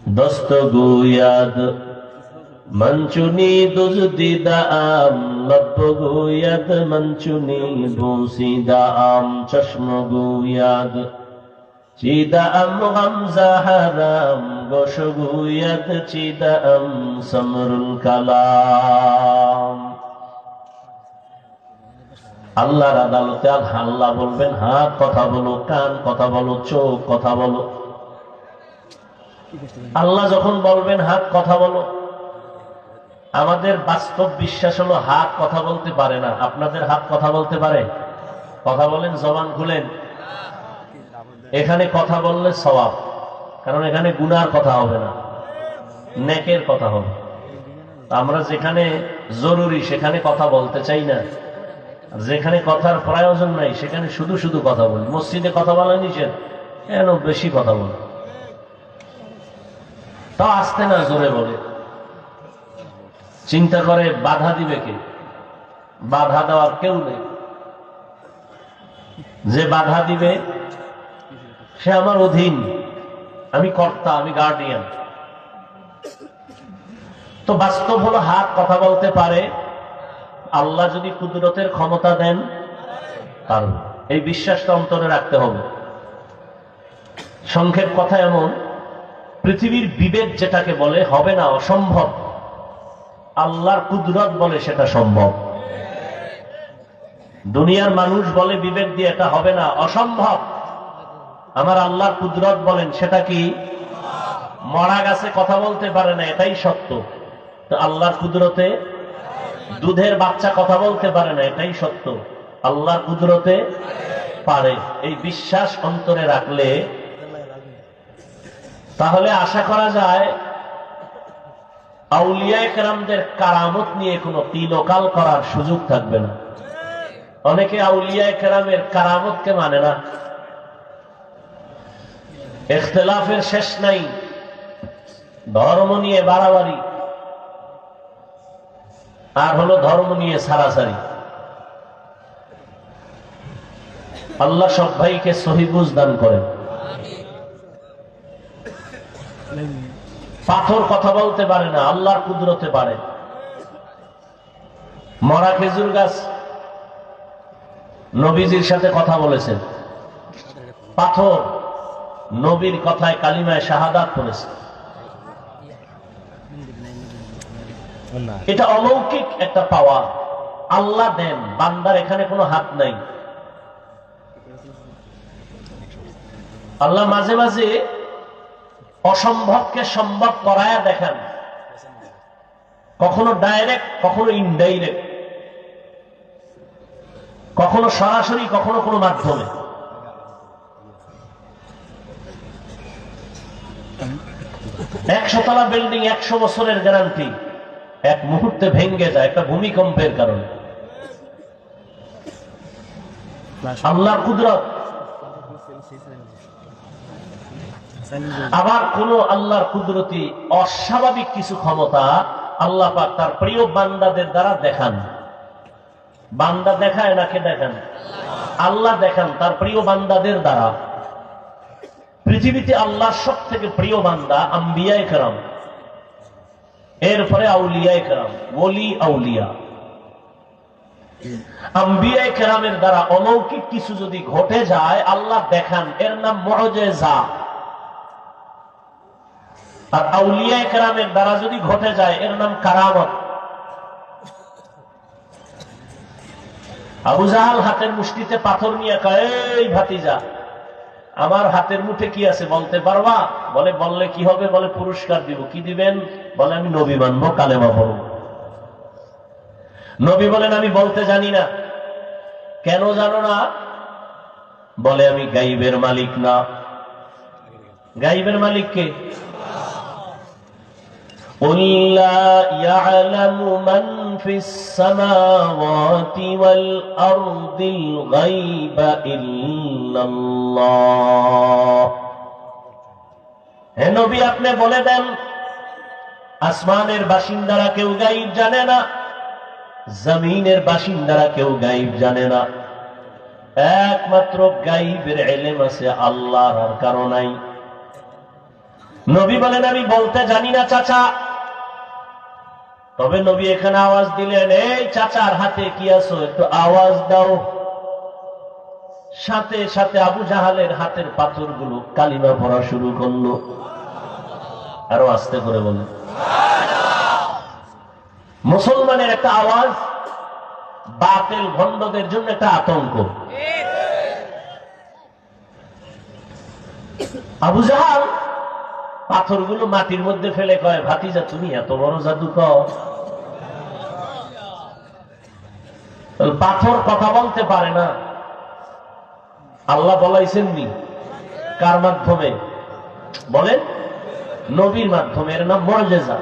দস্ত গুয়াদ মঞ্চুনি দুজদিদা আম লব্ব গুয়াদ মঞ্চুনি বুসিদা আম চশম গুয়াদ চিদা আম গামজা হারাম গোশ গুয়াদ চিদা আম সমরুল কালাম। আল্লাহর আদালতে আল্লাহ বলবেন হাত কথা বলো, কান কথা বলো, চোখ কথা বলো। আল্লাহ যখন বলবেন হাত কথা বলো, আমাদের বাস্তব বিশ্বাস হলো হাত কথা বলতে পারে না। আপনাদের হাত কথা বলতে পারে? কথা বলেন, জবান খুলেন। এখানে কথা বললে সওয়াব, কারণ এখানে গুনার কথা হবে না, নেকের কথা হবে। আমরা যেখানে জরুরি সেখানে কথা বলতে চাই না, যেখানে কথার প্রয়োজন নাই সেখানে শুধু শুধু কথা বলি। মসজিদে কথা বলা নিষেধ, কেন বেশি কথা বলে, তা আসতে না জোরে বলে। চিন্তা করে বাধা দিবে কে? বাধা দেওয়ার কেউ নেই। যে বাধা দিবে সে আমার অধীন, আমি কর্তা, আমি গার্ডিয়ান। তো বাস্তব হলো হাত কথা বলতে পারে, আল্লাহ যদি কুদরতের ক্ষমতা দেন পারবে। এই বিশ্বাসটা অন্তরে রাখতে হবে। সংক্ষেপ কথা এমন, পৃথিবীর বিবেক যেটাকে বলে হবে না, অসম্ভব, আল্লাহর কুদরত বলে সেটা সম্ভব। দুনিয়ার মানুষ বলে বিবেক দিয়ে এটা হবে না, অসম্ভব, আমার আল্লাহর কুদরত বলেন সেটা কি? মরা গাছে কথা বলতে পারে না, এটাই সত্য। তো আল্লাহর কুদরতে দুধের বাচ্চা কথা বলতে পারে না, এটাই সত্য। আল্লাহর কুদরতে পারে। এই বিশ্বাস অন্তরে রাখলে তাহলে আশা করা যায় আউলিয়ায়ে কেরামদের কারামত নিয়ে কোনো তিলকাল করার সুযোগ থাকবে না। অনেকে আউলিয়ায়ে কেরামের কারামতকে মানে না। ইখতিলাফের শেষ নাই, ধর্ম নিয়ে বাড়াবাড়ি, আর হলো ধর্ম নিয়ে ছাড়াছাড়ি। আল্লাহ সব ভাইকে সহি বুঝ দান করেন। পাথর কথা বলতে পারে না, আল্লাহর কুদরতে পারে। মরা খেজুর গাছ নবীজির সাথে কথা বলেছেন, পাথর নবীর কথায় কালিমায় শাহাদাত করেছে। এটা অলৌকিক একটা পাওয়া, আল্লাহ দেন, বান্দার এখানে কোনো হাত নাই। আল্লাহ মাঝে মাঝে অসম্ভবকে সম্ভব করায়া দেখান, কখনো ডাইরেক্ট, কখনো ইনডাইরেক্ট, কখনো সরাসরি, কখনো কোনো মাধ্যমে। একশোতলা বিল্ডিং 100 বছরের গ্যারান্টি, এক মুহূর্তে ভেঙে যায় একটা ভূমিকম্পের কারণে। আল্লাহর কুদরত। আবার কোন আল্লাহর কুদরতি অস্বাভাবিক কিছু ক্ষমতা আল্লাহ পাক তার প্রিয় বান্দাদের দ্বারা দেখান। বান্দা দেখায় না, কে দেখান? আল্লাহ দেখান তার প্রিয় বান্দাদের দ্বারা। পৃথিবীতে আল্লাহর সব থেকে প্রিয় বান্দা আম্বিয়ায়ে কেরাম, এরপরে আউলিয়ায়ে কেরাম, ওলি আউলিয়া। আম্বিয়ায়ে কেরামের দ্বারা অলৌকিক কিছু যদি ঘটে যায় আল্লাহ দেখান, এর নাম মুআজিজা। আর আউলিয়ায়ে কেরামের দ্বারা যদি ঘটে যায় এর নাম কারামত। আবু জাহাল হাতের মুষ্টিতে পাথর নিয়ে কয়, এই ভাতিজা, আমার হাতের মুঠে কি আছে বলতে পারবা? বলে, বললে কি হবে? বলে, পুরস্কার দিব। কি দিবেন? বলে, আমি নবী মানবো, কালেমা পড়ব। নবী বলেন, আমি বলতে জানি না। কেন জানো না? বলে, আমি গাইবের মালিক না। গাইবের মালিক কে? قُلْ لَا يَعْلَمُ مَنْ فِي السَّمَاوَاتِ وَالْأَرْضِ الْغَيْبَ إِلَّا اللَّهُ। হে নবী, আপনি বলে দেন, আসমানের বাসিন্দারা কেউ গায়ব জানে না, জমিনের বাসিন্দারা কেউ গায়ব জানে না। একমাত্র গায়বের ইলম আছে আল্লাহর, আর কারো নাই। নবী বলেন আমি বলতে জানি না চাচা। তবে নবী এখানে আওয়াজ দিলেন, এই চাচার হাতে কি আছো একটু আওয়াজ দাও। সাথে সাথে আবু জাহালের হাতের পাথরগুলো কালিমা পড়া শুরু করলো। আরো আস্তে করে বলে, মুসলমানের একটা আওয়াজ বাতিল ভণ্ডদের জন্য একটা আতঙ্ক। আবু জাহাল পাথরগুলো মাটির মধ্যে ফেলে কয়, ভাতিজা তুমি এত বড় জাদুকর? পাথর কথা বলতে পারে না। আল্লাহ বলাইছেননি কার মাধ্যমে? বলেন, নবীর মাধ্যমে। এর নাম মুআজিজা।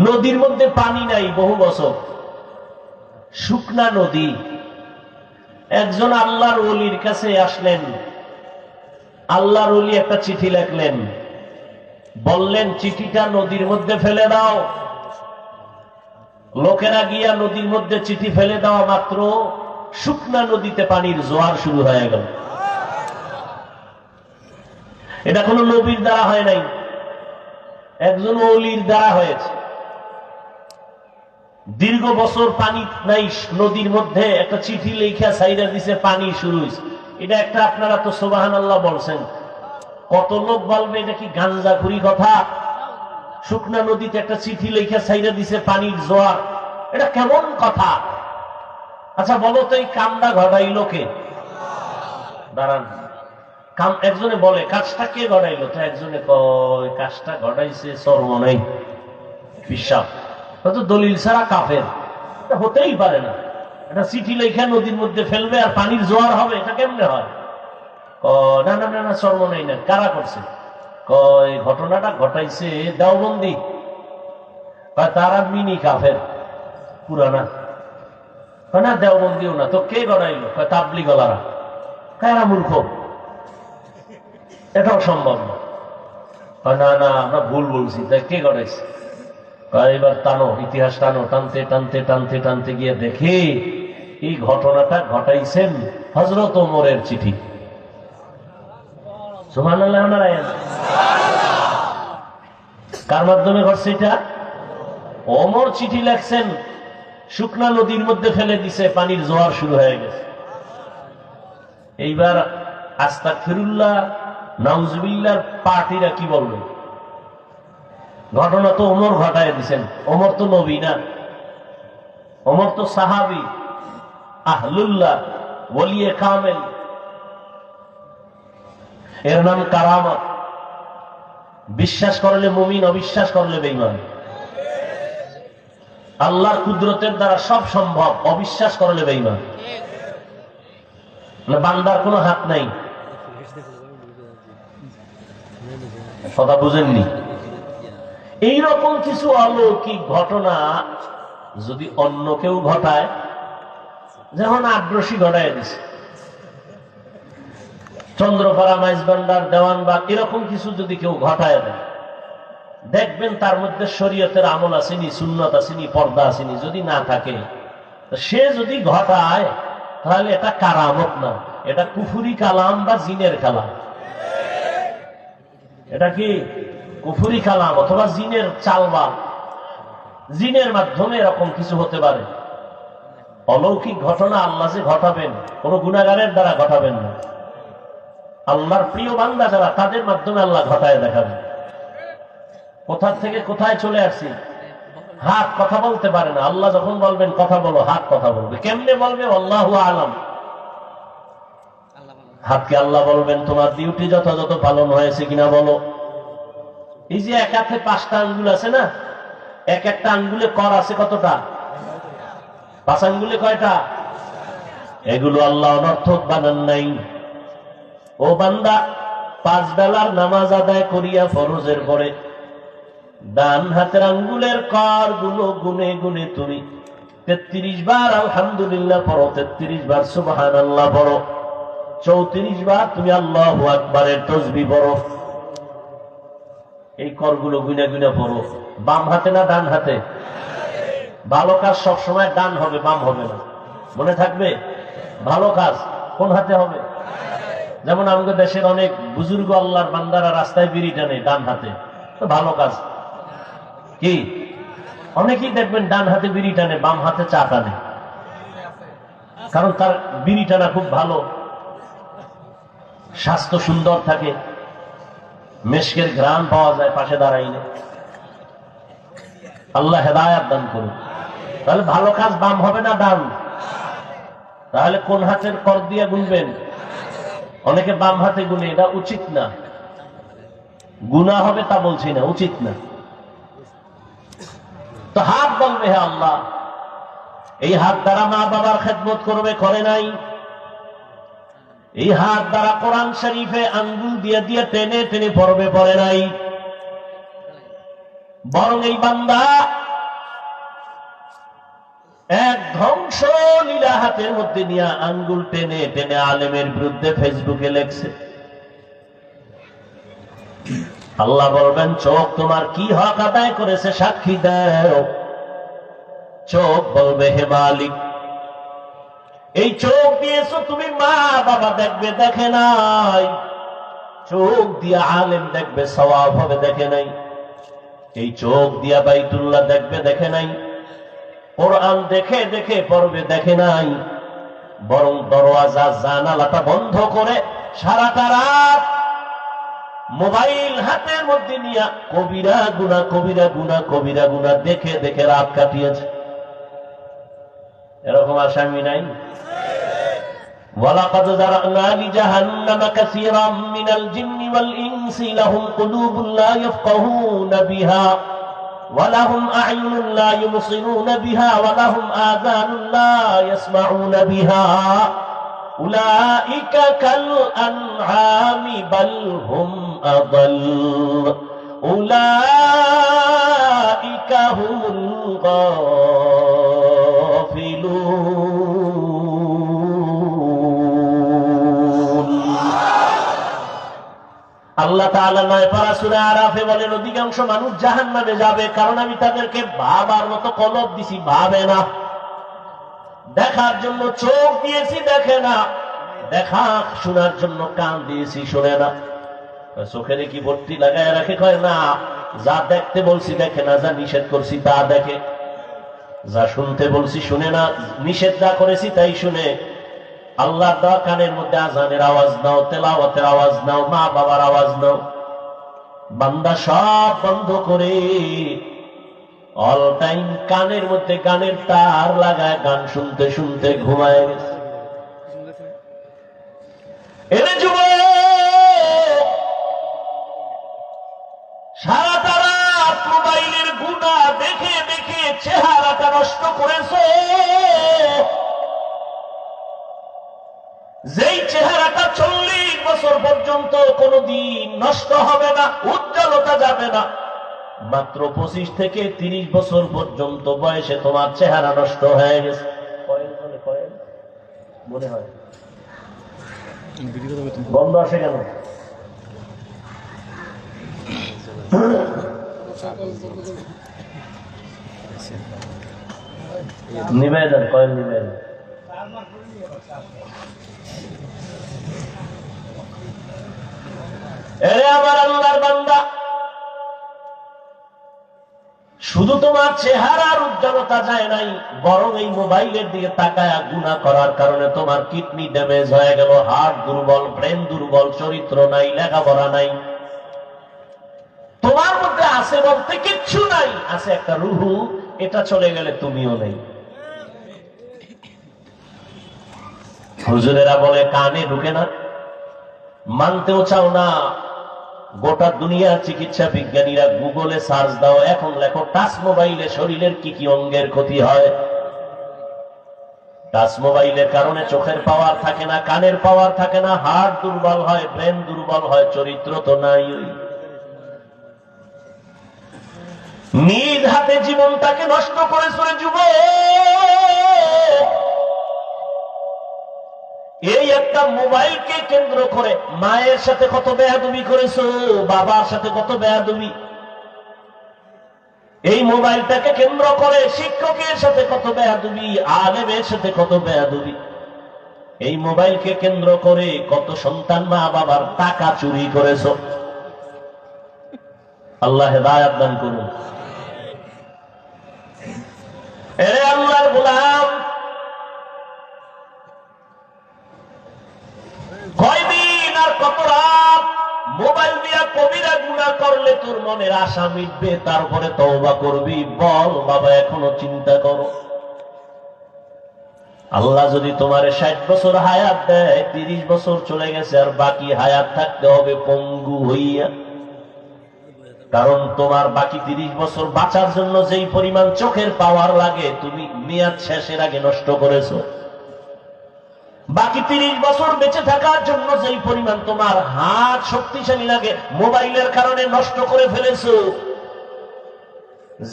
নদীর মধ্যে পানি নাই বহু বছর, শুকনা নদী। একজন আল্লাহর ওলির কাছে আসলেন। আল্লাহর ওলি একটা চিঠি লিখলেন, বললেন চিঠিটা নদীর মধ্যে ফেলে দাও। লোকেরা গিয়া নদীর মধ্যে চিঠি ফেলে দেওয়া মাত্র শুকনা নদীতে পানির জোয়ার শুরু হয়ে গেল। এটা কোনো নবীর দ্বারা হয় নাই, একজন ওলির দ্বারা হয়েছে। দীর্ঘ বছর পানি নাই নদীর মধ্যে, একটা চিঠি লেখা সাইডা দিছে, পানি শুরু হয়েছে। এটা একটা, আপনারা তো সুবহানাল্লাহ বলছেন, কত লোক বলবে এটা কি গাঞ্জাখুরি কথা? শুকনা নদীতে একটা চিঠি লেখা সাইডা দিছে, পানির জোয়ার, এটা কেমন কথা? আচ্ছা বলো তো, এই কামটা ঘটাইলো কে? দাঁড়ান, কাম একজনে বলে কাজটা কে ঘটাইলো? তো একজনে কয় কাজটা ঘটাইছে চরমনাই পিশাব। হয়তো দলিল ছাড়া কাফের, এটা হতেই পারে না। এটা চিঠি লেখা নদীর মধ্যে ফেলবে আর পানির জোয়ার হবে, এটা কেমনে হয়? না না না না, চরমনাই না। কারা করছে? কয় ঘটনাটা ঘটাইছে দেওবন্দি। তারা মিনি কাফের, পুরানা। না দেওবন্দিও না। তো কে গড়াইলো? তাবলিগলারা। কারা মূর্খ, এটাও সম্ভব না। না না আমরা ভুল বলছি। তাই কে গড়াইছে? এবার টানো, ইতিহাস টানো। টানতে টানতে টানতে টানতে গিয়ে দেখে এই ঘটনাটা ঘটাইছেন হযরত ওমরের চিঠি। সুবহানাল্লাহ। কার মাধ্যমে ঘটছে এটা? ওমর চিঠি লেখছেন, শুকনা নদীর মধ্যে ফেলে দিছে, পানির জোয়ার শুরু হয়ে গেছে। এইবার আস্তাগফিরুল্লাহ নাউজুবিল্লাহর পার্টিরা কি বলবে? ঘটনা তো ওমর ঘটায় দিছেন। ওমর তো নবী না, ওমর তো সাহাবী, আহলুল্লাহ, ওলিয়ে কামেল। এর নাম কারামত। বিশ্বাস করলে মুমিন, অবিশ্বাস করলে বেঈমান। আল্লাহর কুদরতের দ্বারা সব সম্ভব, অবিশ্বাস করলে বেঈমান। বান্দার কোনো হাত নাই। কথা বুঝেননি? এইরকম কিছু অলৌকিক ঘটনা যদি অন্য কেউ ঘটায়, যেমন আগ্রসী ঘটায় দিছে, চন্দ্রপাড়া, মাইজবান্ডার, দেওয়ানবাগ, এরকম কিছু যদি কেউ ঘটায় দেয়, দেখবেন তার মধ্যে শরীয়তের আমল আসেনি, সুন্নত আসেনি, পর্দা আসেনি। যদি না থাকে, সে যদি ঘটায়, তাহলে এটা কারামত না, এটা কুফুরি কালাম বা জিনের কালাম। এটা কি কুফুরি কালাম অথবা জিনের চালবাল। জিনের মাধ্যমে এরকম কিছু হতে পারে। অলৌকিক ঘটনা আল্লাহ যে ঘটাবেন, কোন গুনাহগারের দ্বারা ঘটাবেন না। আল্লাহর প্রিয় বান্দা যারা, তাদের মাধ্যমে আল্লাহ ঘটায় দেখাবেন। কোথা থেকে কোথায় চলে আসছি। হাত কথা বলতে পারে না, আল্লাহ যখন বলবেন কথা বলো, হাত কথা বলবে। কেমনে বলবে? আল্লাহু আলাম। হাতকে আল্লাহ বলবেন তোমার ডিউটি যথাযথ পালন হয়েছে কিনা বলো। এই যে এক হাতে 5টা আঙ্গুল আছে না, এক একটা আঙ্গুলে কর আছে কতটা? 5 আঙ্গুলে কয়টা? এগুলো আল্লাহ অনর্থক বানান নাই। ও বান্দা, 5 বেলার নামাজ আদায় করিয়া ফরজের পরে ডান হাতের আঙ্গুলের কর গুলো গুনে গুনে তুমি 33 বার আলহামদুলিল্লাহ পড়ো, 33 বার সুবহানাল্লাহ পড়ো, 34 বার তুমি আল্লাহু আকবারের তাসবিহ পড়ো। এই করগুলো গুনে গুনে পড়ো। বাম হাতে না ডান হাতে? ভালো কাজ সবসময় ডান হবে, বাম হবে না। মনে থাকবে? ভালো কাজ কোন হাতে হবে? যেমন আমাদের দেশের অনেক বুজুর্গ আল্লাহর বান্দারা রাস্তায় বিড়ি টানে ডান হাতে, তো ভালো কাজ। কি অনেকেই দেখবেন ডান হাতে বিড়ি টানে, বাম হাতে চা টানে, কারণ তার বিড়ি টানা খুব ভালো, স্বাস্থ্য সুন্দর থাকে, মেশকের ঘ্রাণ পাওয়া যায় পাশে দাঁড়াইলে। আল্লাহ হেদায়াত দান করুন। তাহলে ভালো কাজ বাম হবে না ডান? তাহলে কোন হাতের কর দিয়ে গুনবেন? অনেকে বাম হাতে গুনে, এটা উচিত না। গুনাহ হবে তা বলছি না, উচিত না। তো হাত বলবে হে আল্লাহ, এই হাত দ্বারা মা বাবার খেদমত করবে, করে নাই। এই হাত দ্বারা কোরআন শরীফে আঙ্গুল দিয়ে দিয়ে টেনে টেনে পড়বে, পড়ে নাই। বরং এই বান্দা এক ধ্বংস লীলা হাতের মধ্যে নিয়ে আঙ্গুল টেনে টেনে আলেমের বিরুদ্ধে ফেসবুকে লেখছে। আল্লাহ বলবেন, চোখ তোমার কি হক আদায় করেছে সাক্ষী দাও। চোখ বলবে, হে মালিক, এই চোখ দিয়েছো তুমি, মা বাবা দেখবে, দেখে নাই। চোখ দিয়ে আলেম দেখবে, সওয়াব হবে, দেখে নাই। এই চোখ দিয়া বাইতুল্লাহ দেখবে, দেখে নাই। কোরআন দেখে দেখে পড়বে, দেখে নাই। বরং দরওয়াজা জানালাটা বন্ধ করে সারাটা রাত মোবাইল হাতের মধ্যে নিয়ে কবিরা গুনাহ, কবিরা গুনাহ, কবিরা গুনাহ দেখে দেখে রাত কাটিয়েছে। এরকম আসামি নাই? ওয়ালাকাদ যারানা লিজাহান্নামা কাসীরাম মিনাল জিন্নি ওয়াল ইনসি লাহুম কুলুবুন লা ইয়াফকাহুনা বিহা ওয়া লাহুম আ'য়ুনুন লা ইউবসিরুনা বিহা ওয়া লাহুম আযানুন লা ইয়াসমাউনা বিহা উলাইকা কাল আনআমি বাল হুম আযাল উলাইকা হুমুল গাফিলুন। আল্লাহ তাআলা 9 পারা সূরা আরাফে বলেন, অধিকাংশ মানুষ জাহান্নামে যাবে, কারণ আমি তাদেরকে ভাবার মতো কলব দিছি, ভাবে না। দেখার জন্য চোখ দিয়েছি, দেখে না। দেখা শোনার জন্য কান দিয়েছি, শোনে না। চোখের কি ভর্তি লাগায় রাখে? কয় না, যা দেখতে বলছি দেখে না, যা নিষেধ করছি তা দেখে। যা শুনতে বলছি শুনে না, নিষেধ যা করেছি তাই শুনে। আল্লাহর দেওয়া কানের মধ্যে আজানের আওয়াজ নাও, তেলাওয়াতের আওয়াজ নাও, মা বাবার আওয়াজ নাও। বান্দা সব বন্ধ করে অল টাইম কানের মধ্যে গানের তার লাগায় গান শুনতে শুনতে ঘুমায় গেছে। এরে যুবক, সারাটা রাত মোবাইলের গুনাহ দেখে দেখে চেহারাটা নষ্ট করেছো। যেই চেহারাটা 40 বছর পর্যন্ত কোনদিন নষ্ট হবে না, উজ্জ্বলতা যাবে না, মাত্র 25 থেকে 30 বছর পর্যন্ত বয়সে তোমার চেহারা নষ্ট হয়ে গেছে। মনে হয় বন্ধ আসে কেন? নিবেদন কয়েন, নিবেদন। এরে আমার আল্লাহর বান্দা, শুধু তোমার চেহারার উজ্জ্বলতা যায় নাই, বরং এই মোবাইলের দিকে তাকায়া গুনাহ করার কারণে তোমার কিডনি ড্যামেজ হয়ে গেল, হার্ট দুর্বল, ব্রেন দুর্বল, চরিত্র নাই, লেখাপড়া নাই। তোমার মধ্যে আছে বলতে কিচ্ছু নাই, আছে একটা রুহু, এটা চলে গেলে তুমিও নেই। হুজুরেরা বলে কানে ঢুকে না, মানতেও চাও না। গোটা দুনিয়ার চিকিৎসা বিজ্ঞানীরা গুগলে সার্চ দাও, এখন লেখো টাচ মোবাইলে শরীরের কি কি অঙ্গের ক্ষতি হয়। টাচ মোবাইলের কারণে চোখের পাওয়ার থাকে না, কানের পাওয়ার থাকে না, হার্ট দুর্বল হয়, ব্রেন দুর্বল হয়, চরিত্র তো নাই। নিজ হাতে জীবনটাকে নষ্ট করেছো রে যুবক। এই একটা মোবাইলকে কেন্দ্র করে মায়ের সাথে কত বেয়াদবি করেছো, বাবার সাথে কত বেয়াদবি। এই মোবাইলটাকে কেন্দ্র করে শিক্ষকের সাথে কত বেয়াদবি, আলেমের সাথে কত বেয়াদবি। এই মোবাইলকে কেন্দ্র করে কত সন্তান মা বাবার টাকা চুরি করেছ। আল্লাহ হেদায়াত দান করুন। এরে আল্লাহর গোলাম, কয়দিন আর কত রাত মোবাইল দিয়া কবিরা গুনাহ করলে তোর মনের আশা মিটবে, তারপরে তওবা করবি? বল বাবা, এখনো চিন্তা করো। আল্লাহ যদি তোমার 60 বছর হায়াত দেয়, 30 বছর চলে গেছে, আর বাকি হায়াত থাকতে হবে পঙ্গু হইয়া। কারণ তোমার বাকি 30 বছর বাঁচার জন্য যেই পরিমাণ চোখের পাওয়ার লাগে, তুমি মেয়াদ শেষের আগে নষ্ট করেছো। বাকি 30 বছর বেঁচে থাকার জন্য যেই পরিমাণ তোমার হাত শক্তিশালী লাগে, মোবাইলের কারণে নষ্ট করে ফেলেছো।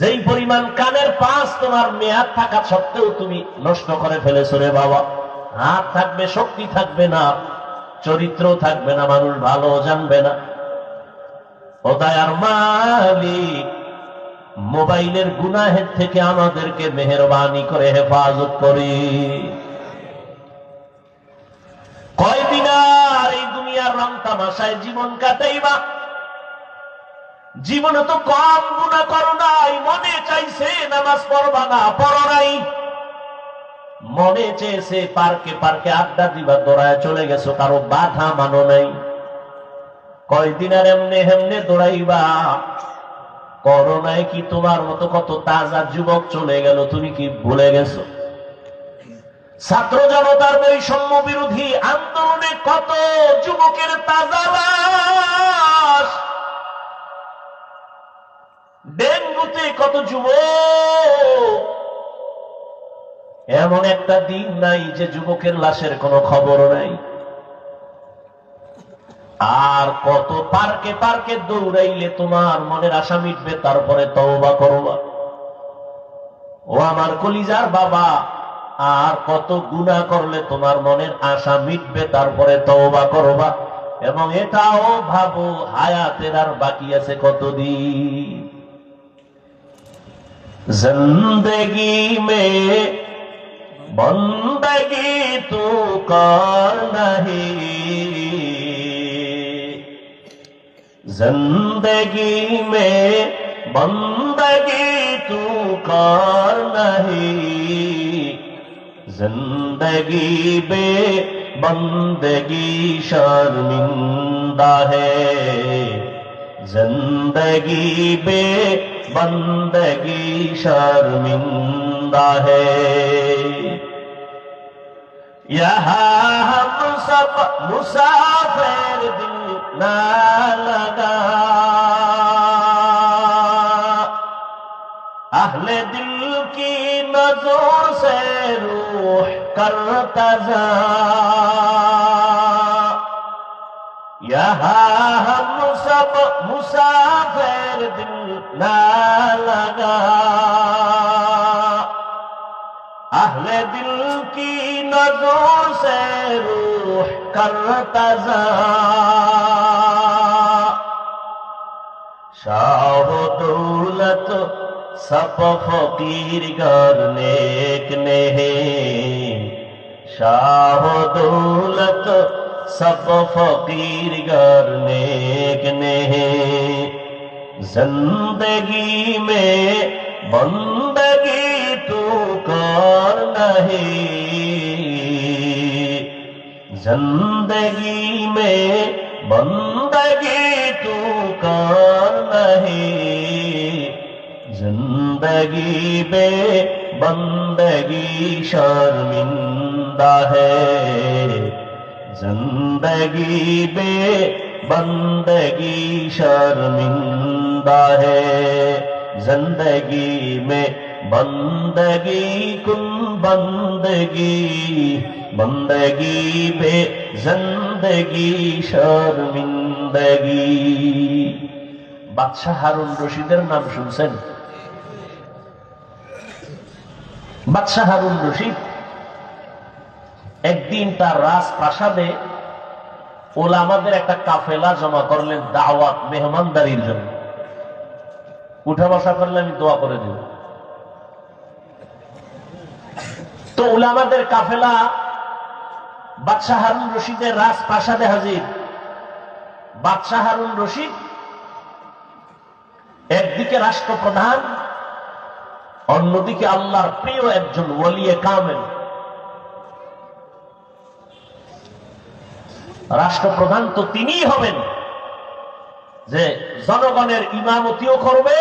যেই পরিমাণ কানের পাশ তোমার মেয়াদ থাকা সত্ত্বেও তুমি নষ্ট করে ফেলেছো রে বাবা। হাত থাকবে, শক্তি থাকবে না, চরিত্র থাকবে না, মানুষ ভালো জানবে না। ও দয়ার মালিক, মোবাইলের গুনাহের থেকে আমাদেরকে মেহেরবানি করে হেফাজত করি। কয়দিন আর এই দুনিয়ার রং তামাশায় জীবন কাটাইবা? জীবনে তো কম গুনাহ করো নাই, মনে চাইছে নামাজ পড়বা না, পড়ো নাই। মনে চেয়েছে পার্কে পার্কে আড্ডা দিবা, দৌড়ায় চলে গেছো, কারো বাধা মানো নাই। কয়দিন আর এমনে হেমনে দৌড়াইবা? করোনায় কি তোমার মতো কত তাজা যুবক চলে গেল, তুমি কি ভুলে গেছো? ছাত্র জনতার বৈষম্য বিরোধী আন্দোলনে কত যুবকের তাজা লাশ, ডেঙ্গুতে কত যুবক। এমন একটা দিন নাই যে যুবকের লাশের কোনো খবর নাই। আর কত পার্কে পার্কে দৌড়াইলে তোমার মনের আশা মিটবে, তারপরে তওবা করবা? ও আমার কলিজার বাবা, আর কত গুনাহ করলে তোমার মনের আশা মিটবে, তারপরে তওবা করবা? এবং এটাও ভাবো, হায়াতের আর বাকি আছে কতদিন। জিন্দেগি মে বন্দগি তু কর নাহি, जिंदगी में बंदगी तू कर नहीं, जिंदगी बे बंदगी शर्मिंदा है, जिंदगी बे बंदगी शर्मिंदा है। यहाँ हम सब मुसाफिर दिल ना लगा, अहले दिल की नजर से रूह करता जा, यहाँ हम सब मुसाफिर दिल ना लगा, अहले दिल की नजर से रूह करता जा, शाह दौलत सब फकीर घर नेक नहीं, शाह दौलत सब फकीर घर नेक नहीं, जिंदगी में बंदगी तू कर नहीं, जिंदगी में बंदगी तू कर नहीं, जिंदगी बे बंदगी शर्मिंदा है, जिंदगी बे बंदगी शर्मिंदा है, जिंदगी में बंदगी कुन बंदगी, बंदगी बे जिंदगी शर्मिंदगी। বাদশাহ হারুন রশিদের নাম শুনছেন? বাদশাহ হারুন রশিদ একদিন তার রাজপ্রাসাদে ওলামাদের একটা কাফেলা জমা করলেন দাওয়াত মেহমানদারির জন্য। উঠা বসা করলে আমি দোয়া করে দেব। তো উলামাদের কাফেলা বাদশাহ হারুন রশিদের রাজপ্রাসাদে হাজির। বাদশাহ হারুন রশিদ একদিকে রাষ্ট্রপ্রধান, অন্যদিকে আল্লাহর প্রিয় একজন ওলিয়ে কামেল। রাষ্ট্রপ্রধান তো তিনিই হবেন যে জনগণের ইমামতিও করবে,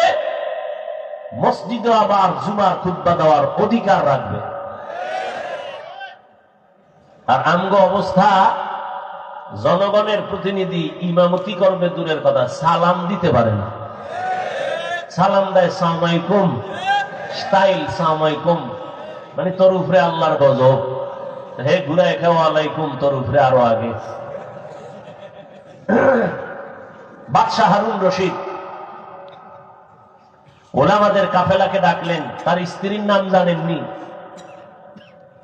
মসজিদে আবার জুমার খুতবা দেওয়ার অধিকার রাখবে। আর আমগো অবস্থা, জনগণের প্রতিনিধি ইমামতি করবে দূরের কথা, সালাম দিতে পারে না। সালাম দেয় সালাম আলাইকুম, স্টাইল সালাম আলাইকুম, মানে তোর উপরে আল্লাহর গজব, হে ঘুরায় খাও আলাইকুম, তোর উপরে আরো আগে। বাদশাহ হারুন রশিদ ওলামাদের কাফেলাকে ডাকলেন। তার স্ত্রীর নাম জানেননি?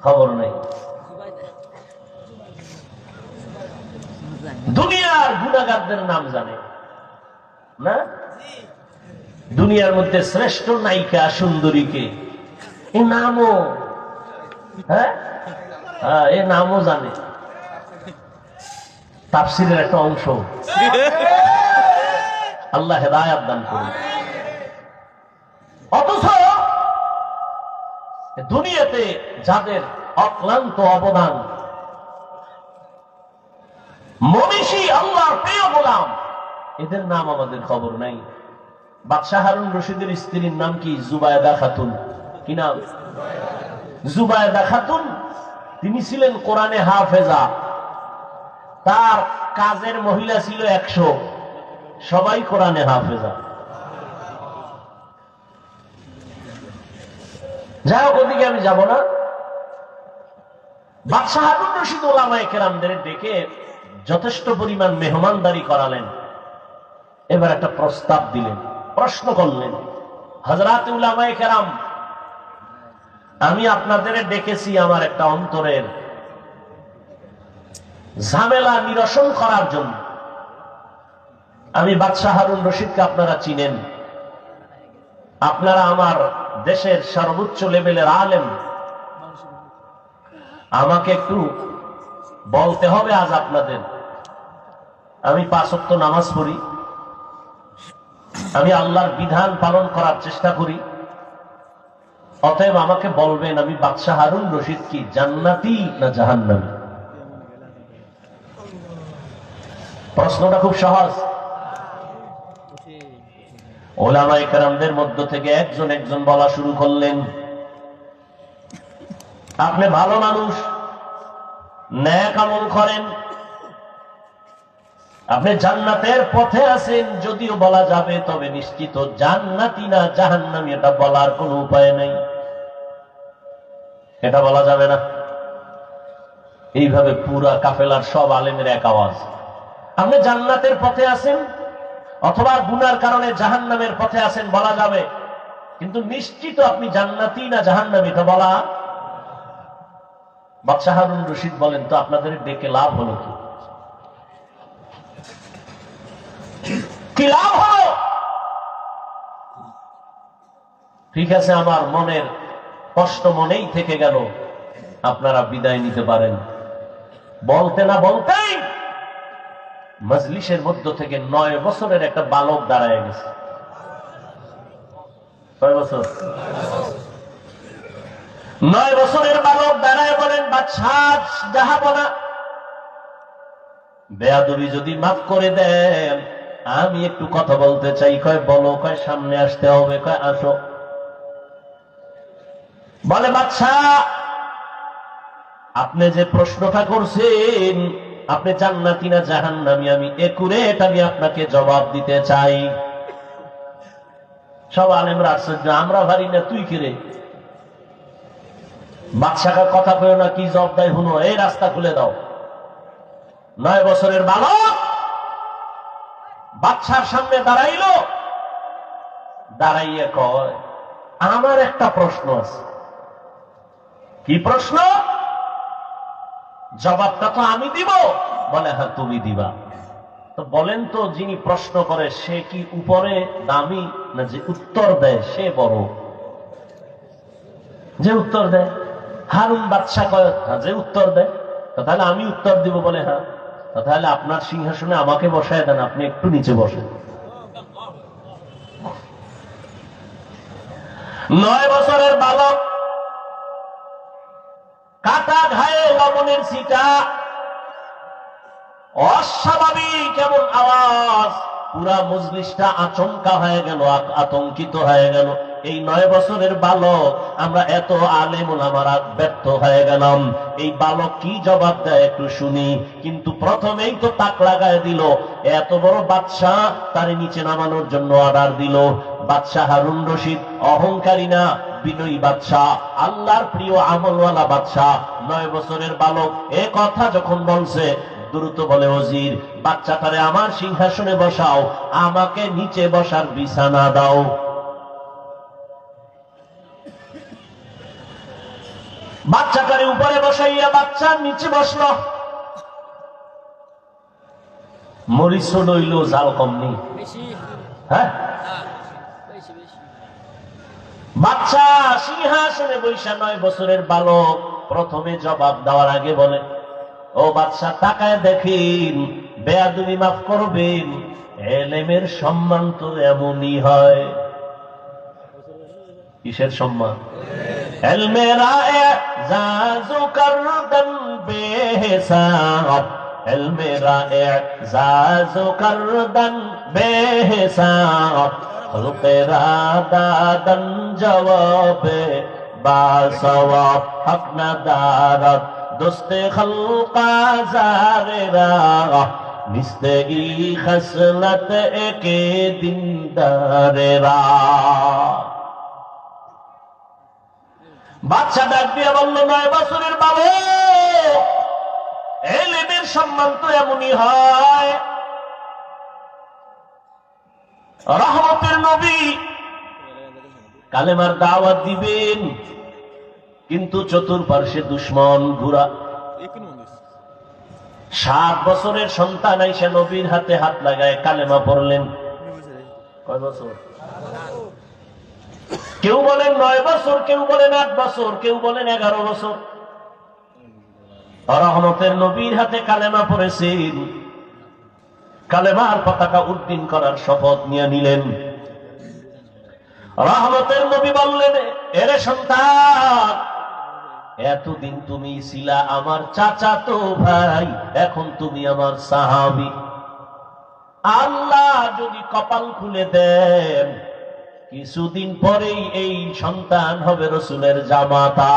খবর নেই। দুনিয়ার গুনাহগারদের নাম জানে না? দুনিয়ার মধ্যে শ্রেষ্ঠ নায়িকা সুন্দরীকে এ নামও, হ্যাঁ এ নামও জানে। তাফসীরের একটা অংশ। আল্লাহ হেদায়েত দান করুন। অথচ দুনিয়াতে যাদের অক্লান্ত অবদান, মনীষী আল্লাহর প্রিয় গোলাম, এদের নাম আমাদের খবর নাই। বাদশাহ হারুন রশিদের স্ত্রীর নাম কি? জুবায়দা খাতুন। কি নাম? জুবায়দা খাতুন। তিনি ছিলেন কোরআনে হাফেজা। তার কাজের মহিলা ছিল 100, সবাই কোরআনে হাফেজা। যাই হোক, ওদিকে আমি যাব না। বাদশাহ হারুন রশিদ ওলামায়ে কেরামদের ডেকে যথেষ্ট পরিমাণ মেহমানদারি করালেন। এবার একটা প্রস্তাব দিলেন, প্রশ্ন করলেন, হযরত উলামায়ে কেরাম, আমি আপনাদের ডেকেছি আমার একটা অন্তরের ঝামেলা নিরসন করার জন্য। আমি বাদশাহ হারুন রশিদকে আপনারা চিনেন, আপনারা আমার দেশের সর্বোচ্চ লেভেলের আলেম। আমাকে একটু বলতে হবে আজ আপনাদের। আমি 5 ওয়াক্ত নামাজ পড়ি, আমি আল্লাহর বিধান পালন করার চেষ্টা করি। অতএব আমাকে বলবেন, আমি বাদশাহ হারুন রশিদ কি জান্নাতি না জাহান্নামী? প্রশ্নটা খুব সহজ। ওলামায়ে কেরামদের মধ্য থেকে একজন একজন বলা শুরু করলেন, আপনি ভালো মানুষ, নেক আমল করেন, আপনি জান্নাতের পথে আছেন যদিও বলা যাবে, তবে নিশ্চিত জান্নাতি না জাহান্নামী এটা বলার কোনো উপায় নেই। এটা বলা যাবে না। এইভাবে পুরা কাফেলার সব আলেমের এক আওয়াজ, আপনি জান্নাতের পথে আছেন অথবা গুনার কারণে জাহান্নামের পথে আছেন বলা যাবে, কিন্তু নিশ্চিত আপনি জান্নাতি না জাহান্নামী এটা বলা। বাদশাহ হারুন রশিদ বলেন, তো আপনাদের ডেকে লাভ হলো কি? কি লাভ হলো? ঠিক আছে, আমার মনের কষ্ট মনেই থেকে গেল, আপনারা বিদায় নিতে পারেন। বলতে না বলতেই মজলিসের মধ্য থেকে 9 বছরের একটা বালক দাঁড়ায় গেছে। 6 বছর? 9 বছরের বালক দাঁড়ায় বলেন, বাদশাহ জাহাপনা, বেয়াদবি যদি মাফ করে দেন, আমি একটু কথা বলতে চাই। কয় বলো। কয় সামনে আসতে হবে। কয় আসো। বলে, বাদশাহ আপনি যে প্রশ্নটা করছেন, আপনি জান্নাতি না জাহান্নামী, আমি একুরেট আমি আপনাকে জবাব দিতে চাই। সব আলেমরা আশ্চর্য, আমরা ভারি না, তুই কি রে? বাদশাকে কথা কয় না, কি জবাব দেয় হুনো, এই রাস্তা খুলে দাও। 9 বছরের বালক বাদশার সামনে দাঁড়াইল, দাঁড়াইয়ে কয়, আমার একটা প্রশ্ন আছে। কি প্রশ্ন? জবাবটা তো আমি দিব। বলে, হ্যাঁ তুমি দিবা। তো বলেন তো, যিনি প্রশ্ন করে সে কি উপরে দামি না যে উত্তর দেয় সে বড়? যে উত্তর দেয়। হারুন বাদশাহ কয়, যে উত্তর দেয়। তাহলে আমি উত্তর দিব, বলে হ্যাঁ। তাহলে আপনার সিংহাসনে আমাকে বসায় দেন, আপনি একটু নিচে বসেন। 9 বছরের বালক, কাটা ঘায়ে লবণের ছিটা, অস্বাভাবিক এমন আওয়াজ, পুরা মজলিসটা আচমকা হয়ে গেল, আতঙ্কিত হয়ে গেল। এই 9 বছরের বালক, আমরা এত আলেম ওলামারা ব্যর্থ হয়ে গেলাম। এই বালক কি জবাব দেয় একটু শুনি। কিন্তু প্রথমেই তো তাক লাগায় দিল। এত বড় বাদশাহ, তার নিচে নামানোর জন্য অর্ডার দিল। বাদশাহ হারুন রশিদ অহংকারী না, বিনয়ী বাদশাহ, আল্লাহর প্রিয় আমলওয়ালা বাদশাহ। 9 বছরের বালক এ কথা যখন বলছে, দ্রুত বলে, ওজির, বাচ্চাটারে আমার সিংহাসনে বসাও, আমাকে নিচে বসার বিছানা দাও। বাচ্চাটারে উপরে বসাইয়া বাচ্চা নিচে বসলো। মরিচ লইল, জাল কম নেই। হ্যাঁ, বাচ্চা সিংহাসনে বৈশা 9 বছরের বালক প্রথমে জবাব দেওয়ার আগে বলে, ও বাদশা, তাকায় দেখেন, বেয়াদবি মাফ করবেন, এলেমের সম্মান তো এমনই হয়। কিসের সম্মান? এলমেরা এজাজু করদন বেহিসাব, এলমেরা এজাজু করদন বেহিসাব, খলকেরা দাদন জবাবে বাসওয়াব, হক না দারত দোস্তে খলকা জারেরা, নিস্তে ই খসলত একে দিনদারেরা। বাচ্চা ডাক দিয়ে বলল, 9 বছরের বালক, এলেমের সম্মান তো এমনই হয়। রহমতের নবী কালেমার দাওয়াত দিবেন, কিন্তু চতুর্পার্শ্বে দুশ্মন ঘুরা। 7 বছরের সন্তান আইসা নবীর হাতে হাত লাগায় কালেমা পড়লেন। কয় বছর? কেউ বলেন 9 বছর, কেউ বলেন 8 বছর, কেউ বলেন 11 বছর। রহমতের নবীর হাতে কালেমা পড়েছেন, কালেমার পতাকা উড্ডীন করার শপথ নিয়ে নিলেন। রহমতের নবী বললেন, এরে সন্তান, এতদিন তুমি ছিলা আমার চাচাতো ভাই, এখন তুমি আমার সাহাবী। আল্লাহ যদি কপাল খুলে দেন, কিছুদিন পরেই এই সন্তান হবে রসুলের জামাতা।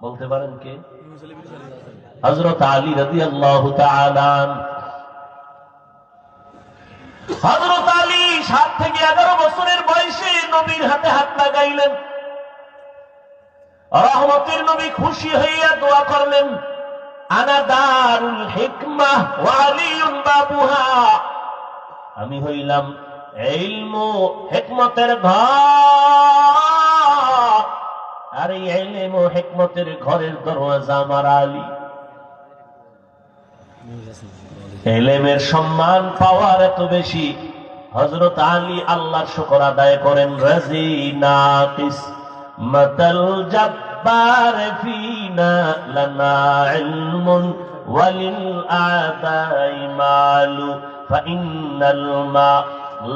বলতে পারেন কে? হযরত আলী রাদিয়াল্লাহু তাআলা। হযরত আলী 7 থেকে 11 বছরের বয়সে নবীর হাতে হাত লাগাইলেন। রহমতের নবী খুশি হইয়া দোয়া করলেন, আনা দারুল হিকমাহ ওয়া আলিয়ুন বাবুহা, আমি হইলাম ইলম ও হিকমতের ঘর, আর এই ইলম ও হিকমতের ঘরের দরওয়াজা আমার আলী। ইলমের সম্মান পাওয়ার এত বেশি, হযরত আলী আল্লাহর শুকর আদায় করেন। রাজি নাকিস মাতাল জব্বার ফিনা লানা ইলমুন ওয়ালিল আদাই মালু ফাইন্নাল মা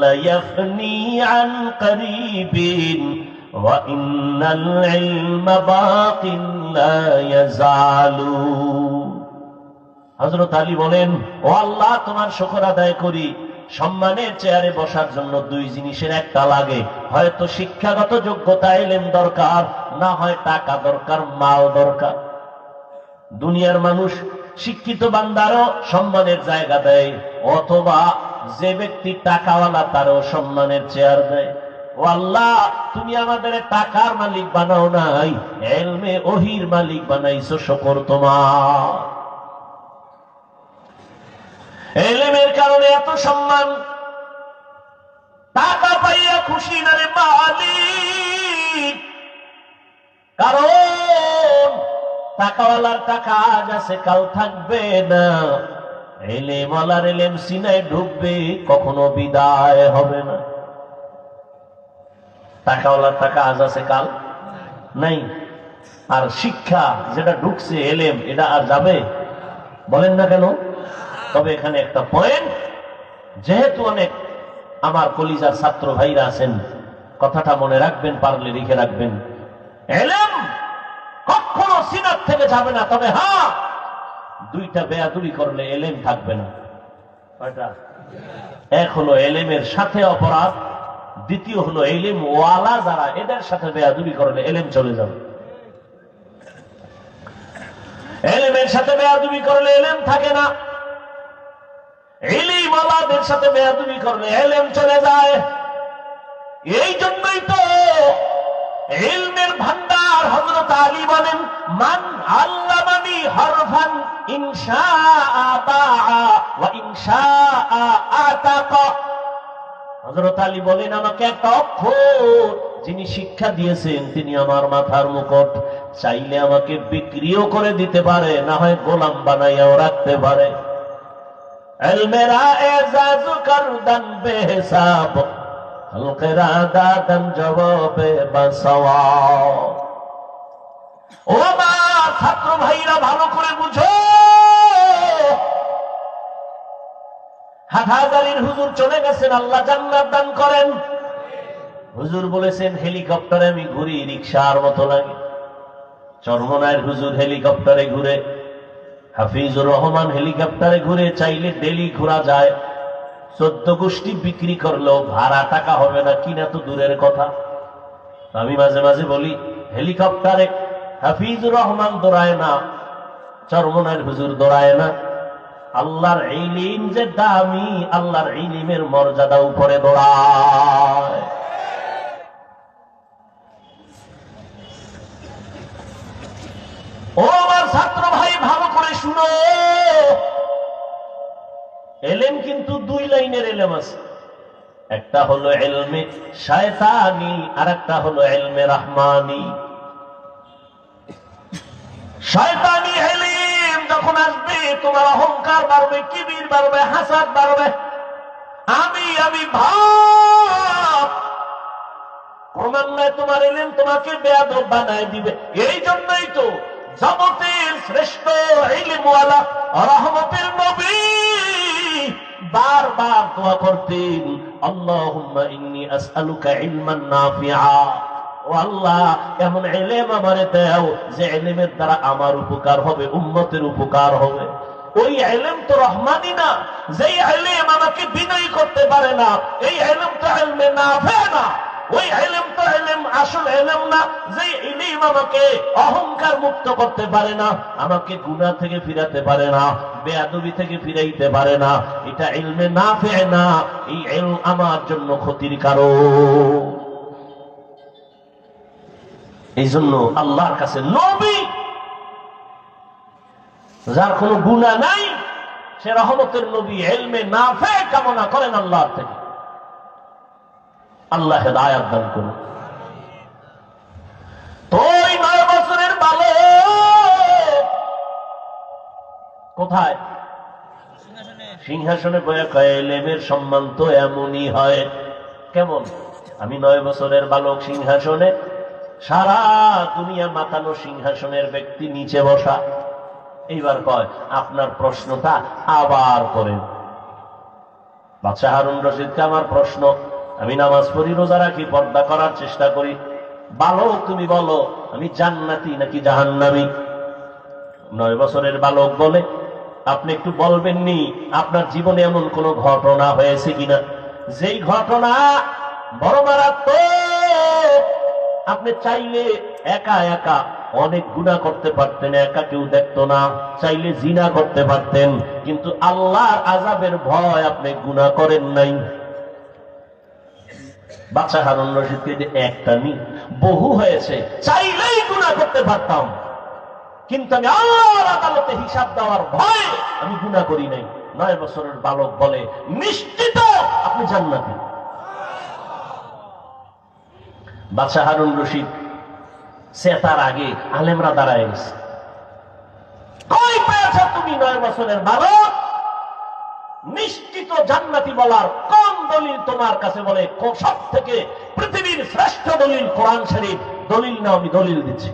লা ইয়াফনি আন করিবিন ওয়া ইন্নাল ইলমা বাকিন লা ইয়াজালু। হযরত আলী বলেন, ও আল্লাহ, তোমার শুকর আদায় করি, সম্মানের চেয়ারে বসার জন্য 2 জিনিসের একটা লাগে, হয়তো শিক্ষাগত যোগ্যতা ইলম দরকার, না হয় টাকা দরকার, মাল দরকার। দুনিয়ার মানুষ শিক্ষিত বান্দারও সম্মানের জায়গা দেয়, অথবা যে ব্যক্তি টাকাওয়ালা তারও সম্মানের চেয়ার দেয়। ও আল্লাহ, তুমি আমাদের টাকার মালিক বানাও নাই, ইলমে ওহির মালিক বানাইছো, শুকর তোমার। ইলমের কারণে এত সম্মান, টাকা পাইয়া খুশি না রে মালিক, কারণ টাকাওয়ালার টাকা আজ আছে কাল থাকবে না, ইলমওয়ালার ইলম সিনায় ঢুকবে, কখনো বিদায় হবে না। টাকাওয়ালার টাকা আজ আছে কাল নাই, আর শিক্ষা যেটা ঢুকছে এলেম এটা আর যাবে? বলেন না কেন? তবে এখানে একটা পয়েন্ট, যেহেতু অনেক আমার কলিজার ছাত্র ভাইরা আছেন, কথাটা মনে রাখবেন, পারলে লিখে রাখবেন। এলেম কখনো সিনাত থেকে যাবে না, তবে হ্যাঁ দুইটা বেয়াদবি করলে এলেম থাকবে না। কয়টা? এক হলো এলেমের সাথে অপরাধ, দ্বিতীয় হলো এলেম ওয়ালা যারা, এদের সাথে বেয়াদবি করলে এলেম চলে যাবে। এলেমের সাথে বেয়াদবি করলে এলেম থাকে না, ইলম ওয়ালাদের সাথে বেয়াদবি করলে এলেম চলে যায়। এই জন্যই তো ইলমের ভান্ডার হযরত আলী বলেন, মান আল্লামানি হরফান ইনশাআ বাআ ওয়া ইনশাআ আতাকা। হযরত আলী বলেন, আমাকে একটা অক্ষর যিনি শিক্ষা দিয়েছেন তিনি আমার মাথার মুকুট, চাইলে আমাকে বিক্রিও করে দিতে পারে, না হয় গোলাম বানাইয়াও রাখতে পারে। ইলমেরা এজাজ করদান বেহিসাব, হলকেরা দাদান জবাবে বাসওয়া। ও আমার ছাত্র ভাইরা ভালো করে বুঝো, হাটহাজারীর হুজুর চলে গেছেন, আল্লাহ জান্নাত দান করেন। হুজুর বলেছেন, হেলিকপ্টারে আমি ঘুরি, রিকশার মতো লাগে। চরমনায়ের হুজুর হেলিকপ্টারে ঘুরে, হাফিজুর রহমান হেলিকপ্টারে ঘুরে, চাইলে ডেলি ঘোরা যায়। 14 গোষ্ঠী বিক্রি করলেও ভাড়া টাকা হবে না, কিনা তো দূরের কথা। আমি মাঝে মাঝে বলি, হেলিকপ্টারে হাফিজুর রহমান দৌড়ায় না, চরমনায়ের হুজুর দৌড়ায় না। আল্লাহর ইলম যে দামি, আল্লাহর ইলমের মর্যাদা উপরে দৌড়ায়। ও আমার ছাত্র ভাই ভালো করে শুনো, এলেম কিন্তু 2 লাইনের এলেম আছে। একটা হলো ইলমে শয়তানি, আর একটা হলো ইলমে রহমানি। শয়তানি ইলম যখন আসবে, তোমার অহংকার বাড়বে, কিবির বাড়বে, হাসাদ বাড়বে, আমি ভাব। ক্রমান্বয়ে তোমার ইলম তোমাকে বেয়াদব বানায় দিবে। এই জন্যই তো জগতের শ্রেষ্ঠ ইলমওয়ালা রহমতের নবী বারবার দোয়া করতেন, আল্লাহুম্মা ইন্নী আসআলুকা ইলমান নাফিআ। ও আল্লাহ, এমন ইলম আমারে দাও যে ইলমের দ্বারা আমার উপকার হবে, উম্মতের উপকার হবে। ওই ইলম তো রহমানি না, যে ইলম আমাকে বিনয়ী করতে পারে না, এই ইলম তো ইলমে নাফি না। ওই ইলম তো ইলম আসল ইলম না, যে ইলম আমাকে অহংকার মুক্ত করতে পারে না, আমাকে গুনাহ থেকে ফিরাতে পারে না, বেয়াদবি থেকে ফিরাইতে পারে না, এটা ইলমে নাফি না। এই ইলম আমার জন্য ক্ষতির কারণ। এই জন্য আল্লাহর কাছে নবী, যার কোনো গুনাহ নাই, সে রহমতের নবী, ইলমে নাফি কামনা করেন আল্লাহর থেকে। আল্লাহ হেদায়েত দান করুন। তো 9 বছরের বালক কোথায়? সিংহাসনে বসে কয়, ইলমের সম্মান তো এমনই হয়। কেমন? আমি 9 বছরের বালক সিংহাসনে, সারা দুনিয়া মাতানো সিংহাসনের ব্যক্তি নিচে বসা। এইবার কয়, আপনার প্রশ্নটা আবার করেন। বাদশাহ হারুন রশিদকে আমার প্রশ্ন, আমি নামাজ পড়ি, রোজা রাখি, পর্দা করার চেষ্টা করি, বালক তুমি বলো আমি জান্নাতি নাকি জাহান্নামী? 9 বছরের বালক বলে, আপনি একটু বলবেননি আপনার জীবনে এমন কোন ঘটনা হয়েছে কিনা, যেই ঘটনা বড় মারাত্মক, আপনি চাইলে একা একা অনেক গুনাহ করতে পারতেন, একা কেউ দেখতো না, চাইলে জিনা করতে পারতেন, কিন্তু আল্লাহর আযাবের ভয় আপনি গুনাহ করেন নাই। বাদশাহ হারুন রশিদকে যে একটা নি বহু হয়েছে, চাইলেই গুনাহ করতে পারতাম, কিন্তু আমি আল্লাহর আদালতে হিসাব দেওয়ার ভয়ে আমি গুনাহ করি নাই। 9 বছরের বালক বলে, নিশ্চিত আপনি জান্নাতি। বাদশাহ হারুন রশিদ সে তার আগে আলেমরা দাঁড়ায় গেছে। কই পেয়েছ তুমি 9 বছরের বালক নিশ্চিত জান্নাতি বলার কোন দলিল তোমার কাছে? বলে, সব থেকে পৃথিবীর শ্রেষ্ঠ দলিল কোরআন শরীফ। দলিল না, আমি দলিল দিচ্ছি।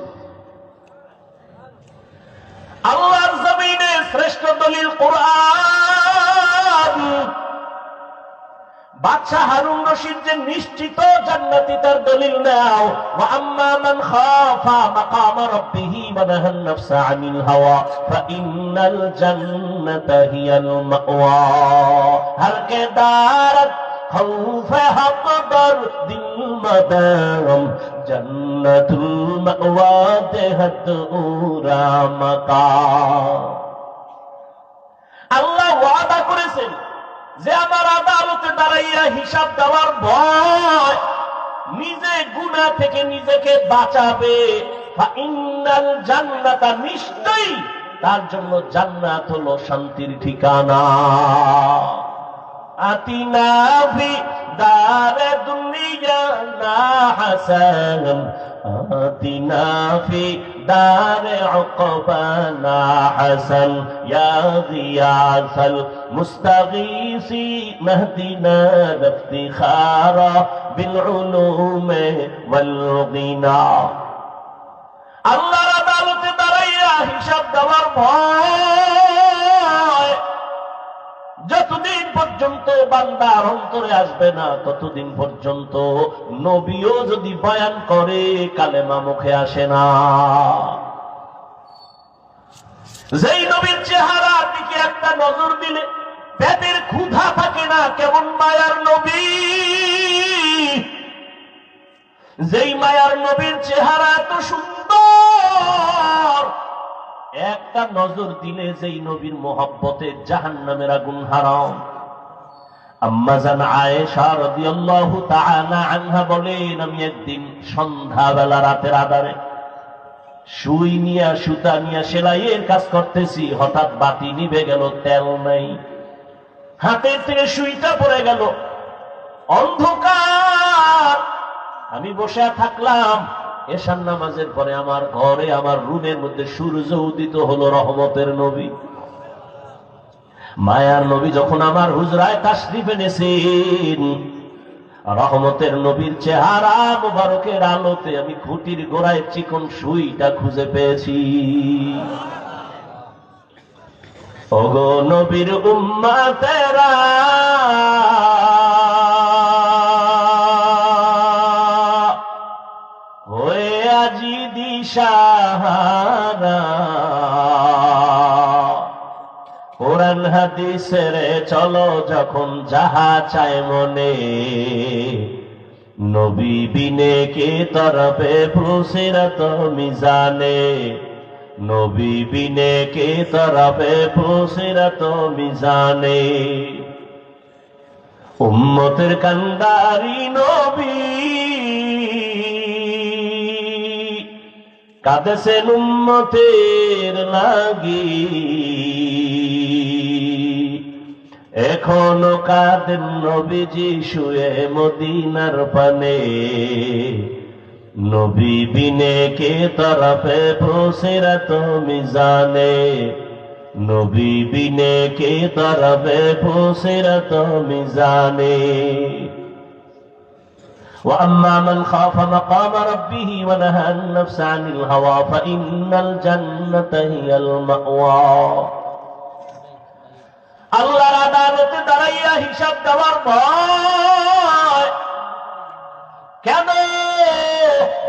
শ্রেষ্ঠ দলিল কোরআন। বাদশাহ হারুন রশিদ যে নিশ্চিত জান্নাতি তার দলিল নাও। ওয়া আম্মা মান খাফা মাকামা রাব্বিহি ওয়া নাহান নাফসা আনিল হাওয়া ফাইন্নাল জান্নাতা হিয়াল মাওয়া। হর কে দারত খৌফ হক দর দিল মদাম জান্নাতুল মাওয়া দেহত উরা মাকাম। আল্লাহ ওয়াদা করেছেন যে আমার আদালতে দাঁড়াইয়া হিসাব দেওয়ার ভয়, নিজে গুনাহ থেকে নিজেকে বাঁচাবে। ফাইন্নাল জান্নাতা, নিশ্চয়ই তার জন্য জান্নাত হলো শান্তির ঠিকানা। আতিনা ফি দারে দুনিয়া না হাসান, আতিনা ফি দারে উকবানা হাসান, ইয়া গিয়াসাল মুস্তাগীসি মাহদিনা ইফতিখারা বিল উলুমি ওয়াল গিনা। আল্লাহর আদালতে দাঁড়াইয়া হিসাব দেওয়ার ভয়, যতদিন পর্যন্ত বান্দার অন্তরে আসবে না ততদিন পর্যন্ত নবীও যদি বয়ান করে কালেমা মুখে আসে না। যেই নবীর চেহারার দিকে একটা নজর দিলে পেটের ক্ষুধা থাকে না, কেমন মায়ার নবী! যেই মায়ার নবীর চেহারা এত সুন্দর, একটা নজর দিলে যেই নবীর মোহাব্বতে জাহান্নামের আগুন হারাম। আম্মা জান আয়েশা রাদিয়াল্লাহু তাআলা আনহা বলেন, আমি একদিন সন্ধ্যাবেলা রাতের আধারে সুই নিয়া সুতা নিয়া সেলাইয়ের কাজ করতেছি, হঠাৎ বাতি নিভে গেল, তেল নাই, হাতের থেকে সুইটা পড়ে গেল, অন্ধকার। আমি বসে থাকলাম। এশার নামাজের পরে আমার ঘরে, আমার রুমের মধ্যে সূর্য উদিত হলো, রহমতের নবী, মায়ার নবী যখন আমার হুজরায় তাশরিফ এনেছেন, রহমতের নবীর চেহারা মুবারকের আলোতে আমি খুঁটির গোড়ায় চিকন সুইটা খুঁজে পেয়েছি। ওগো নবীর উম্মতেরা, হয়ে আজি দিশাহারা, কোরআন হাদিসের চলো যখন যাহা চায় মনে, নবী বিনে কে তরফে ফুসিরত মিজানে, নবী বিনে কে তরফে ফুসিরত মিজানে। উম্মতের কান্দারি নবী কাঁদেছেন উম্মতের লাগি, এখনো কাঁদেন নবীজি শুয়ে মদিনার পানে, নবী বিনে কে তরফে ফুসিরত মিজানে, নবী বিনে কে তরফে ফুসিরত মিজানে। وأما من خاف مقام ربه ونهى النفس عن الهوى فإن الجنة هي المأوى। আল্লাহর আদালতে দাঁড়াইয়া হিসাব দেওয়ার ভয় কেন?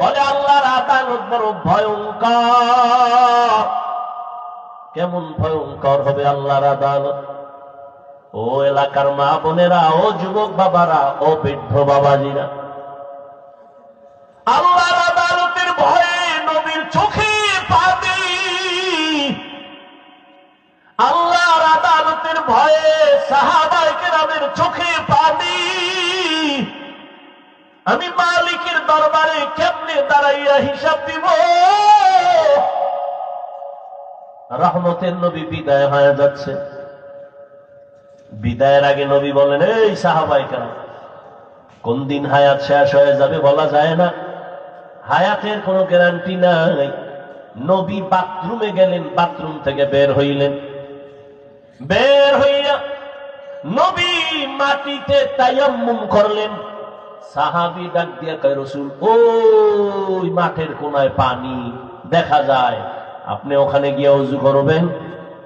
বলে আল্লাহর আদালত বড় ভয়ঙ্কর। কেমন ভয়ঙ্কর হবে আল্লাহর আদালত? ও এলাকার মা বোনেরা, ও যুবক বাবারা, ও বৃদ্ধ বাবাজিরা, আল্লাহর আদালতের ভয়ে নবীর চোখে পানি, আল্লাহর আদালতের ভয়ে সাহাবায়ে কেরামের চোখে পানি। আমি মালিকের দরবারে কেমনে দাঁড়াইয়া হিসাব দিব? রহমতের নবী বিদায় হয়ে যাচ্ছে। বিদায়ের আগে নবী বলেন, এই সাহাবায়ে কেরাম, কোন দিন হায়াত শেষ হয়ে যাবে বলা যায় না, হায়াতের কোনো গ্যারান্টি নাই। নবী বাথরুমে গেলেন, বাথরুম থেকে বের হইলেন, বের হইয়া নবী মাটিতে তায়াম্মুম করলেন। সাহাবী ডাক দিয়া কয়, রাসূল, ওই মাঠের কোনায় পানি দেখা যায়, আপনি ওখানে গিয়ে ওযু করবেন।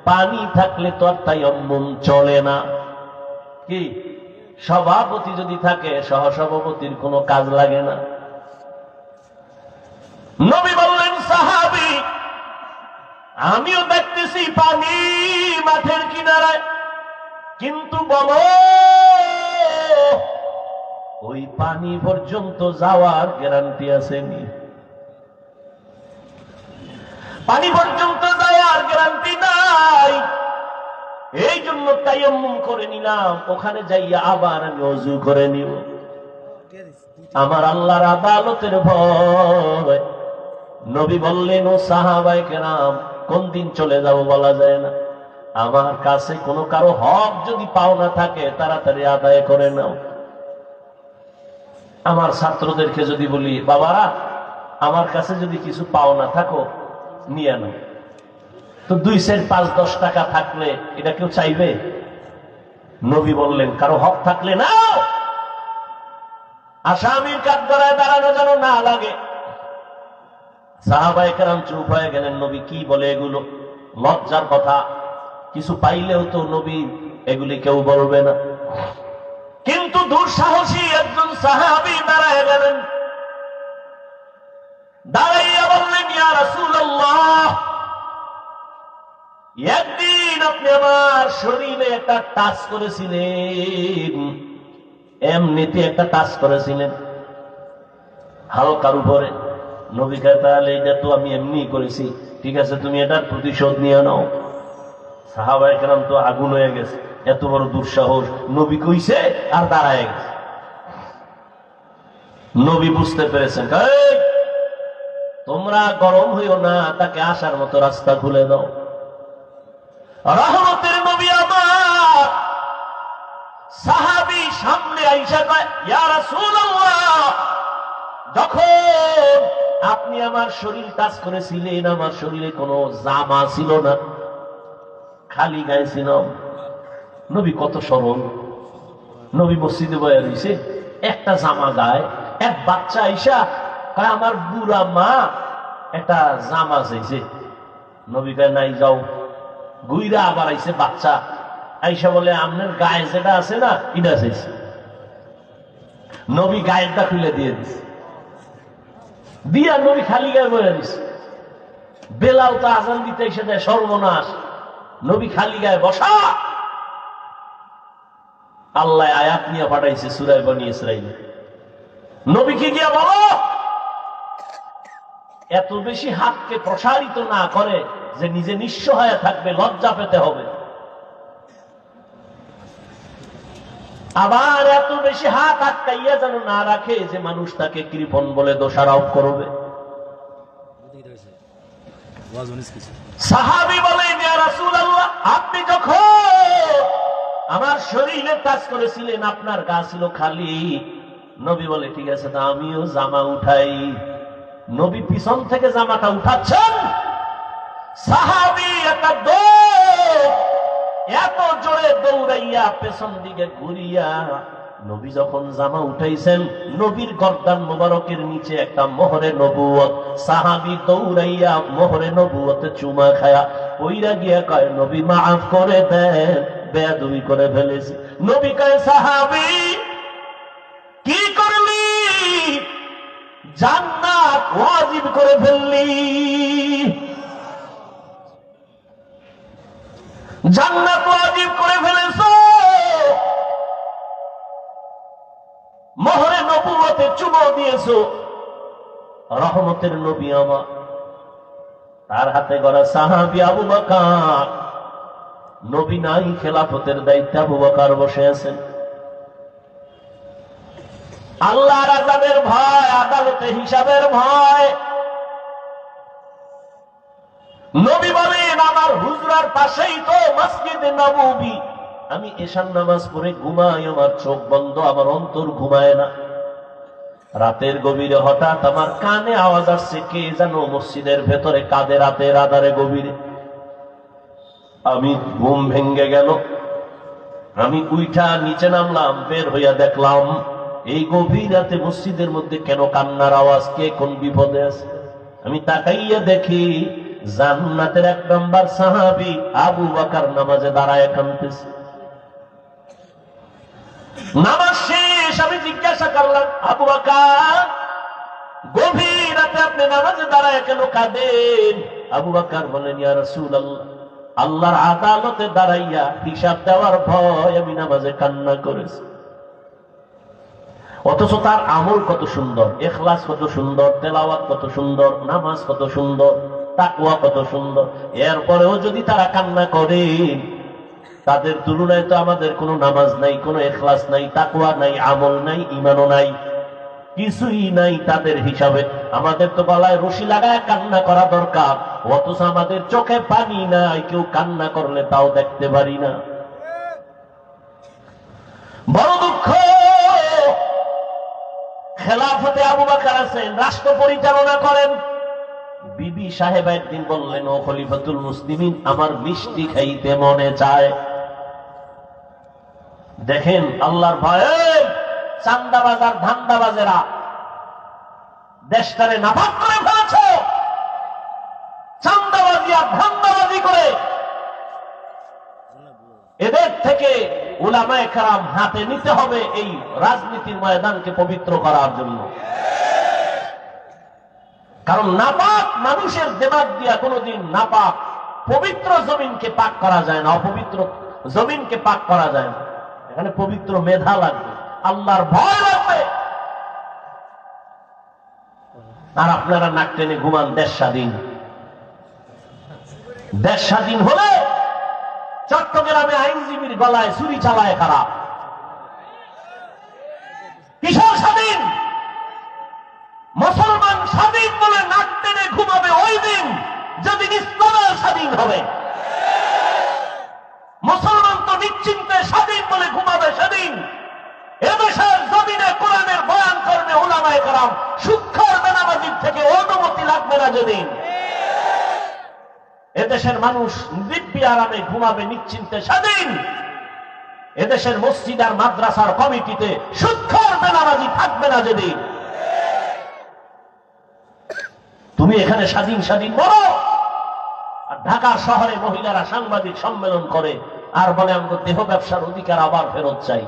পানি থাকলে তো আর তায়াম্মুম চলে না। কি সভাপতি যদি থাকে সহসভাপতির কোনো কাজ লাগে না। নবী বললেন, সাহাবী আমিও দেখতেছি পানি মাঠের কিনারায়, কিন্তু বলো ওই পানি পর্যন্ত যাওয়ার গ্যারান্টি আসেনি? পানি পর্যন্ত যাওয়ার গ্যারান্টি নাই। এই জন্য তায়াম্মুম করে নিলাম, ওখানে যাইয়া আবার আমি ওযু করে নিব। আমার আল্লাহর আদালতের ভয়। নবী বললেন, ও সাহাবায়ে কেরাম, কোন দিন চলে যাব বলা যায় না। আমার কাছে কোনো কারো হক যদি পাওনা থাকে তাড়াতাড়ি আদায় করে নাও। আমার ছাত্রদেরকে যদি বলি, বাবা আমার কাছে যদি কিছু পাওনা থাকো নিয়ে নাও, তো 2 সের 5-10 টাকা থাকলে এটা কেউ চাইবে? নবী বললেন, কারো হক থাকলে নাও, আসামির কাঠগড়ায় দাঁড়ানো যেন না লাগে। সাহাবায়ে কেরাম চুপ হয়ে গেলেন। নবী কি বলে এগুলো? লজ্জার কথা। কিছু পাইলেও তো নবী এগুলি কেউ বলবে না। কিন্তু দুঃসাহসী একজন সাহাবী দাঁড়ায় গেলেন। দাঁড়াইয়া বললেন, ইয়া রাসূলুল্লাহ, একদিন আপনি আমার শরীরে একটা টাচ করেছিলেন, এমনিতে একটা টাচ করেছিলেন হালকার উপরে। নবী কয়, তাহলে এটা তো আমি এমনি করেছি, ঠিক আছে তুমি এটার প্রতিশোধ নিয়ে নাও। সাহাবায়ে কেরাম তো আগুন হয়ে গেছে, এত বড় দুঃসাহস। নবী কইছে আর দাঁড়ায় গেছে। নবী বুঝতে পেরেছেন, তোমরা গরম হইও না, তাকে আসার মতো রাস্তা খুলে দাও। রহমতের নবী আমার সাহাবী সামনে আইসা কয়, ইয়া রাসূলুল্লাহ, যখন আপনি আমার শরীর টাচ করেছিলেন আমার শরীরে কোনো জামা ছিল না, খালি গায়ে ছিলাম। নবী কত সরল। নবী মসজিদে বয়া রয়েছে, একটা জামা গায়ে। এক বাচ্চা আইসা কয়, আমার বুড়া মা একটা জামা চাইছে। নবী কয়, নাই যাও। গুইরা আবার আইছে বাচ্চা, আইসা বলে, আপনার গায়ে যেটা আছে না এটা চাইছে। নবী গায়েরটা খুলে দিয়ে দিছে, দিয়া নবী খালি গায়ে বয়া দিছে। বেলাল তো আজান দিতে এসে দেয়, সর্বনাশ। নবী খালি গায়ে বসা। আল্লাহ আয়াত নিয়ে পাঠাইছে সূরা বনী ইসরাঈল। নবীকে গিয়া বলো, এত বেশি হাতকে প্রসারিত না করে যে নিজে নিঃস্ব হয়ে থাকবে, লজ্জা পেতে হবে। আবার এত বেশি হাত আটকাইয়া যেন না রাখে যে মানুষ তাকে কৃপণ বলে দোষারোপ করবে। সাহাবী বলেন, ইয়া রাসূলুল্লাহ, আপনি যখন আমার শরীরে টাচ করেছিলেন আপনার গা ছিল খালি। নবী বলে, ঠিক আছে, তা আমিও জামা উঠাই। নবী পিছন থেকে জামাটা উঠাচ্ছেন, সাহাবী একটা দৌড়, এত জোরে দৌড়াইয়া পেছন দিকে ঘুরিয়া নবী যখন জামা উঠাইছেন, নবীর গর্দান মোবারকের নিচে একটা মোহরে নবুয়ত। সাহাবী দৌড়াইয়া মোহরে নবুয়তে চুমা খায়া পইরা গিয়া কয়, নবী মাফ করে দেন, বেয়াদবি করে ফেলেছি। নবী কয়, সাহাবী কি করলি? জান্নাত ওয়াজিব করে ফেললি, জান্নাত ওয়াজিব করে ফেলেছ। মোহরে নবুয়তে চুমো দিয়েছো। রহমতের নবী আমার, তার হাতে গড়া সাহাবী আবু বকর। নবী নাই, খেলাফতের দায়িত্বে আবু বকর বসে আছেন। আল্লাহর আযাবের ভয়, আদালতে হিসাবের ভয়। নবী বলেন, আমার হুজরার পাশেই তো মসজিদে নববী। আমি এশার নামাজ পড়ে ঘুমাই, আমার চোখ বন্ধ, আমার অন্তর ঘুমায় না। রাতের গভীরে হঠাৎ আমার কানে আওয়াজ আসছে, কে যেন মসজিদের ভেতরে কাঁদে রাতের আধারে গভীরে। আমি ঘুম ভেঙ্গে গেল, আমি উইঠা নিচে নামলাম, বের হইয়া দেখলাম এই গভীর রাতে মসজিদের মধ্যে কেন কান্নার আওয়াজ, কে কোন বিপদে আছে। আমি তাকাইয়া দেখি জান্নাতের 1 নম্বর সাহাবী আবু বকর নামাজে দাঁড়ায় কাঁদতেছে। নামাজ শেষ, আমি জিজ্ঞাসা করলাম, আবু বকর গভীর রাতে আপনি নামাজে দাঁড়ায় কেন কাঁদেন? আবু বকর বলেন, ইয়া রাসূলুল্লাহ, আল্লাহর আদালতে দাঁড়াইয়া হিসাব দেওয়ার ভয় আমি নামাজে কান্না করেছি। অথচ তার আমল কত সুন্দর, ইখলাস কত সুন্দর, তেলাওয়াত কত সুন্দর, নামাজ কত সুন্দর, তাকওয়া কত সুন্দর। এরপরেও যদি তারা কান্না করে, তাদের তুলনায় তো আমাদের কোনো নামাজ নাই, কোনো ইখলাস নাই, তাকওয়া নাই, আমল নাই, ঈমানও নাই, কিছুই নাই তাদের হিসাবে। আমাদের তো গলায় রশি লাগায় কান্না করা দরকার, অথচ আমাদের চোখে পানি নাই, কেউ কান্না করলে তাও দেখতে পারি না। বড় দুঃখ। খেলাফতে আবু বকর আছেন, রাষ্ট্র পরিচালনা করেন। বিবি সাহেব একদিন বললেন, ও খলিফাতুল মুসলিমিন, আমার মিষ্টি খাইতে মনে চায়। দেখেন আল্লাহর ভয়ে চান্দাবাজ আর ধান্দাবাজেরা দেশটারে নাপাক করে ফেলেছে। চান্দাবাজি আর ধান্দাবাজি করে এদের থেকে উলামায়ে কেরাম হাতে নিতে হবে এই রাজনীতির ময়দানকে পবিত্র করার জন্য। কারণ নাপাক মানুষের দিমাগ দিয়া কোনোদিন নাপাক পবিত্র জমিনকে পাক করা যায় না, অপবিত্র জমিনকে পাক করা যায় না। এখানে পবিত্র মেধা লাগবে, আল্লাহর ভয় লাগবে। আর আপনারা নাক টেনে ঘুমান দেশ স্বাধীন। দেশ স্বাধীন হলে চট্টগ্রামে আইনজীবীর গলায় ছুরি চালায় খারাপ। কিসের স্বাধীন? মুসলমান স্বাধীন বলে নাক টেনে ঘুমাবে ওই দিন যেদিন ইসলামের স্বাধীন হবে। মুসলমান তো নিশ্চিন্তে স্বাধীন বলে ঘুমাবে সেদিন এদেশের জমিনে কোরআনের বয়ান করবে উলামায়ে কেরাম, সুক্ষার বেনামাজির থেকে অনুমতি লাগবে না যেদিন। এদেশের মানুষ দিব্যি আরামে ঘুমাবে নিশ্চিন্তে স্বাধীন। এদেশের মসজিদ আর মাদ্রাসার কমিটিতে সুক্ষার বেনামাজি থাকবে না যেদিন। তুমি এখানে স্বাধীন স্বাধীন বলো, আর ঢাকার শহরে মহিলারা সাংবাদিক সম্মেলন করে আর বলে আমাকে দেহ ব্যবসার অধিকার আবার ফেরত চাই।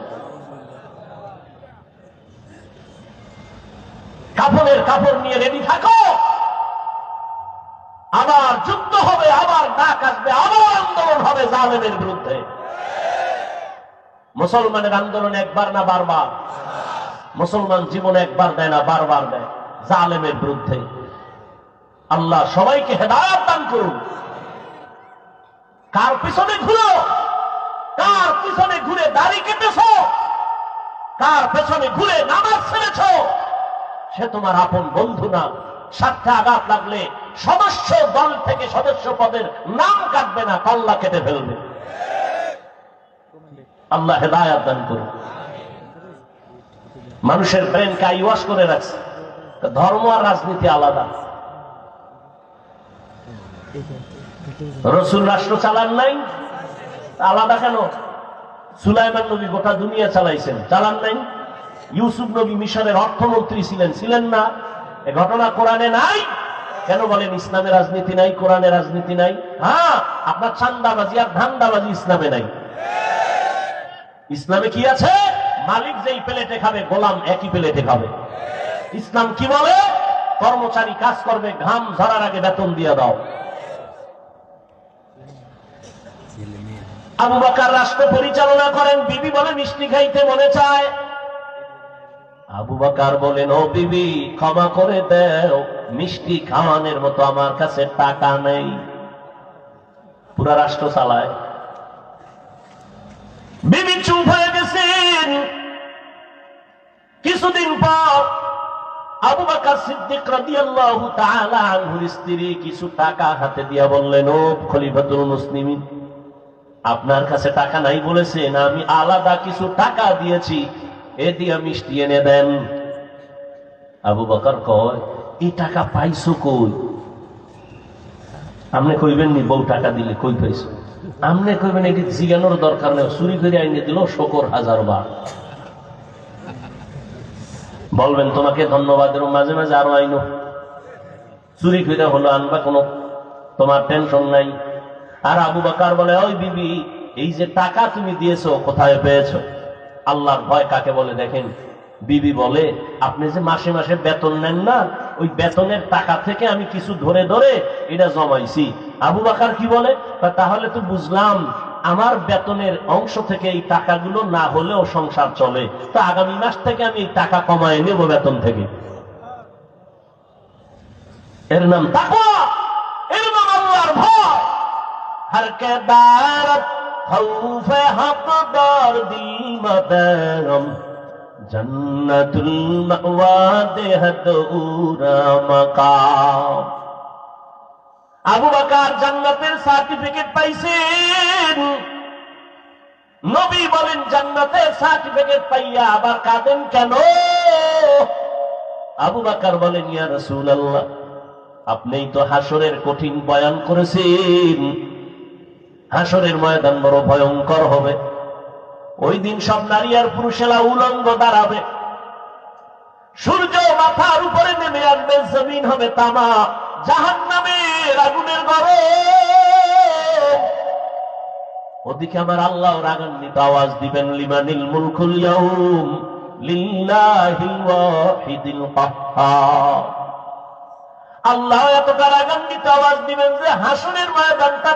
কাপড়ের কাপড় নিয়ে রেডি থাকো, আবার যুদ্ধ হবে, আবার ডাক আসবে, আবার আন্দোলন হবে জালেমের বিরুদ্ধে। মুসলমানের আন্দোলন একবার না বারবার? মুসলমান জীবনে একবার দেয় না, বারবার দেয় জালেমের বিরুদ্ধে। আল্লাহ সবাইকে হেদায়েত দান করুন। কার পিছনে ঘুরো, কার পিছনে ঘুরে দাড়ি কেটেছ, কার পেছনে ঘুরে নামাজ ছেড়েছ, সে তোমার আপন বন্ধু না। স্বার্থে আঘাত লাগলে সদস্য দল থেকে সদস্য পদের নাম কাটবে না, কল্লা কেটে ফেলবে। আল্লাহ হেদায়েত দান করুন। মানুষের ব্রেনকে আইওয়াশ করে রাখছে। ধর্ম আর রাজনীতি আলাদা। রাসূল রাষ্ট্র চালান নাই, আলাদা কেন? সুলাইমান নবী গোটা দুনিয়া চালাইছেন, চালান নাই? ইউসুফ নবী মিশরের অর্থমন্ত্রী ছিলেন, ছিলেন না? এ ঘটনা কোরআনে নাই? কেন বলেন ইসলামে রাজনীতি নাই, কোরআনে রাজনীতি নাই? হ্যাঁ, আপনার চান্দাবাজি আর ধান্দাবাজি ইসলামে নাই। ইসলামে কি আছে? মালিক যেই প্লেটে খাবে গোলাম একই প্লেটে খাবে। ইসলাম কি বলে? কর্মচারী কাজ করবে, ঘাম ঝরার আগে বেতন দিয়ে দাও। আবু বকর রাষ্ট্র পরিচালনা করেন। বিবি বলে মিষ্টি খাইতে মনে চায়। আবু বকর বলেন, ও বিবি ক্ষমা করে দাও, মিষ্টি খাওয়ানোর মতো আমার কাছে টাকা নেই। পুরা রাষ্ট্র চালায়। বিবি চুপ হয়ে গেছেন। কিছুদিন পর আবু বকর সিদ্দিক রাদিয়াল্লাহু তাআলা আনহুর স্ত্রী কিছু টাকা হাতে দিয়া বললেন, ও খলিফাতুল মুসলিমিন, আপনার কাছে টাকা নাই বলেছেন, আমি আলাদা কিছু টাকা দিয়েছি, এ দিয়ে মিষ্টি এনে দেন। আবু বকর কয়, এই টাকা পাইছো কই? আপনি কইবেন নি বউ টাকা দিলে কই পাইছো? আপনি কইবেন এটি জিজ্ঞানোর দরকার নেই, চুরি করে আইনে দিল শকর 1000 বার। বলবেন তোমাকে ধন্যবাদের মাঝে মাঝে আরো আইনো, চুরি করে হলো আনবা, কোনো তোমার টেনশন নাই। আর আবু বকর বলে, ওই বিবি, এই যে টাকা তুমি দিয়েছো কোথায় পেয়েছো? আল্লাহর ভয় কাকে বলে দেখেন। বিবি বলে, আপনি যে মাসে মাসে বেতন নেন না, ওই বেতনের টাকা থেকে আমি কিছু ধরে ধরে এটা জমাইছি। আবু বকর কি বলে, তাহলে তো বুঝলাম আমার বেতনের অংশ থেকে এই টাকাগুলো না হলেও সংসার চলে, তো আগামী মাস থেকে আমি এই টাকা কমায় নেব বেতন থেকে। এর নাম তাকওয়া, এর নাম আল্লাহর ভয়। हर के दारत खौफ हकदार दिल मदरम जन्नतुल मअवा देहत उरा मकाम। আবু বকর জান্নাতের সার্টিফিকেট পাইছেন। নবী বলেন, জান্নাতের সার্টিফিকেট পাইয়া আবার কাঁদেন কেন? আবু বকর বলেন, ইয়া রাসূলুল্লাহ, আপনিই তো হাসরের কঠিন বয়ান করেছেন। হাসরের ময়দান বড় ভয়ঙ্কর হবে। ওই দিন সব নারী আর পুরুষেরা উলঙ্গ দাঁড়াবে, সূর্য মাথার উপরে নেমে আসবে, জমিন হবে তামা, জাহান্নামের আগুনের গরম। ওদিকে আমার আল্লাহ রাগান্বিত আওয়াজ দিবেন, লিমানিল মুলকুল ইয়াউম লিল্লাহিল ওয়াহিদিল কাহ্হার। আল্লাহ এতটা রাগান্বিত আওয়াজ দিবেন যে হাসরের ময়দানটা